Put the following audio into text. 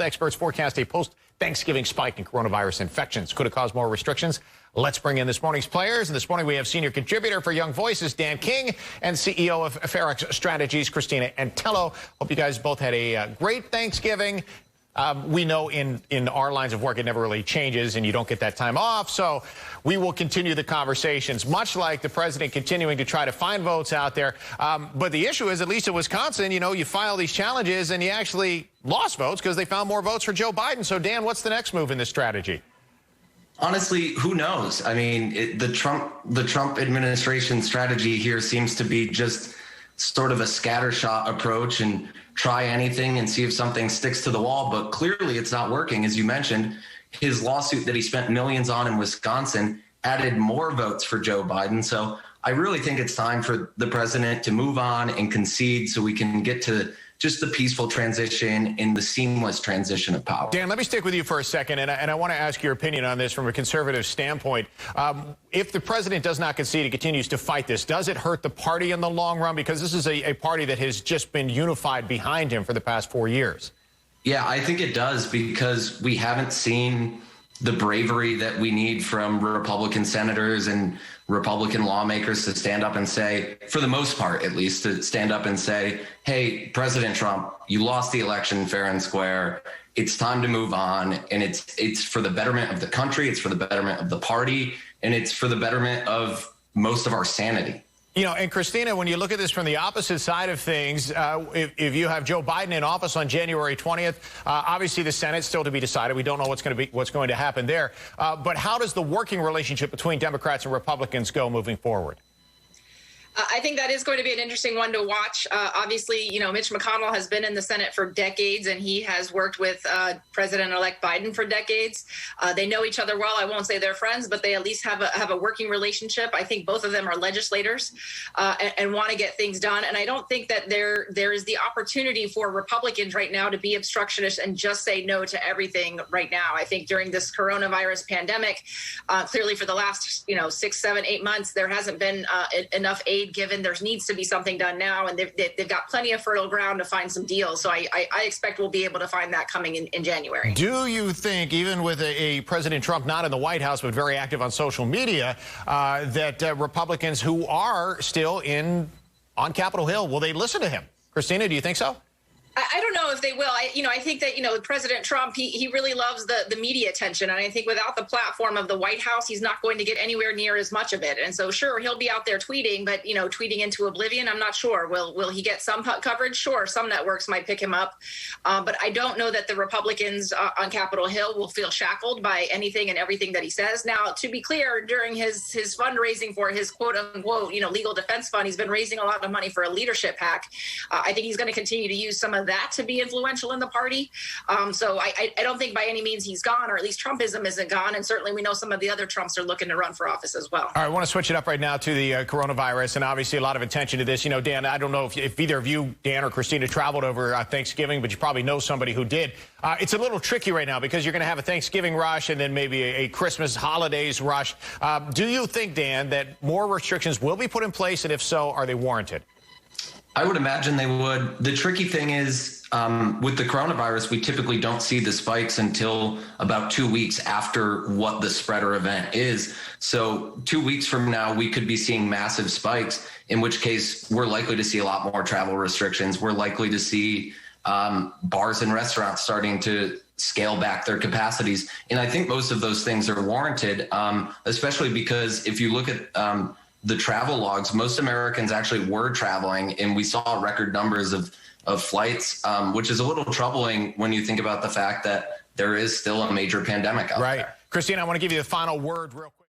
Experts forecast a post-Thanksgiving spike in coronavirus infections. Could it cause more restrictions? Let's bring in this morning's players. And this morning we have senior contributor for Young Voices, Dan King, and CEO of Ferex Strategies, Christina Antello. Hope you guys both had a great Thanksgiving. We know in our lines of work it never really changes and you don't get that time off. So we will continue the conversations, much like the president continuing to try to find votes out there. But the issue is, at least in Wisconsin, you know, you file these challenges and you actually lost votes because they found more votes for Joe Biden. So, Dan, what's the next move in this strategy? Honestly, who knows? I mean, the Trump administration strategy here seems to be just sort of a scattershot approach and try anything and see if something sticks to the wall. But clearly it's not working. As you mentioned, his lawsuit that he spent millions on in Wisconsin added more votes for Joe Biden. So I really think it's time for the president to move on and concede so we can get to just the peaceful transition and the seamless transition of power. Dan, let me stick with you for a second, and I want to ask your opinion on this from a conservative standpoint. If the president does not concede and continues to fight this, does it hurt the party in the long run? Because this is a party that has just been unified behind him for the past 4 years. Yeah, I think it does, because we haven't seen the bravery that we need from Republican senators and Republican lawmakers to stand up and say, for the most part, at least, to stand up and say, hey, President Trump, you lost the election fair and square. It's time to move on. And it's for the betterment of the country. It's for the betterment of the party. And it's for the betterment of most of our sanity. You know, and Christina, when you look at this from the opposite side of things, if you have Joe Biden in office on January 20th, obviously the Senate's still to be decided. We don't know what's going to happen there. But how does the working relationship between Democrats and Republicans go moving forward? I think that is going to be an interesting one to watch. Obviously, you know, Mitch McConnell has been in the Senate for decades, and he has worked with President-elect Biden for decades. They know each other well. I won't say they're friends, but they at least have a working relationship. I think both of them are legislators and want to get things done. And I don't think that there is the opportunity for Republicans right now to be obstructionists and just say no to everything right now. I think during this coronavirus pandemic, clearly for the last 6, 7, 8 months, there hasn't been enough aid given. There needs to be something done now, and they've got plenty of fertile ground to find some deals. So I expect we'll be able to find that coming in January. Do you think, even with a President Trump not in the White House but very active on social media, that Republicans who are still on Capitol Hill, will they listen to him? Christina, do you think so? I don't know if they will. I think that, President Trump, he really loves the media attention. And I think without the platform of the White House, he's not going to get anywhere near as much of it. And so, sure, he'll be out there tweeting, but, tweeting into oblivion, I'm not sure. Will he get some coverage? Sure, some networks might pick him up. But I don't know that the Republicans on Capitol Hill will feel shackled by anything and everything that he says. Now, to be clear, during his fundraising for his quote-unquote, legal defense fund, he's been raising a lot of money for a leadership PAC. I think he's going to continue to use some of that to be influential in the party. So I don't think by any means he's gone, or at least Trumpism isn't gone. And certainly we know some of the other Trumps are looking to run for office as well. All right, I want to switch it up right now to the coronavirus, and obviously a lot of attention to this. Dan, I don't know if either of you, Dan or Christina, traveled over Thanksgiving, but you probably know somebody who did. It's a little tricky right now because you're going to have a Thanksgiving rush and then maybe a Christmas holidays rush. Do you think, Dan, that more restrictions will be put in place, and if so, are they warranted? I would imagine they would. The tricky thing is, with the coronavirus, we typically don't see the spikes until about 2 weeks after what the spreader event is. So 2 weeks from now, we could be seeing massive spikes, in which case we're likely to see a lot more travel restrictions. We're likely to see bars and restaurants starting to scale back their capacities. And I think most of those things are warranted, especially because if you look at the travel logs, most Americans actually were traveling, and we saw record numbers of flights, which is a little troubling when you think about the fact that there is still a major pandemic out there. Right. Christine, I want to give you the final word real quick.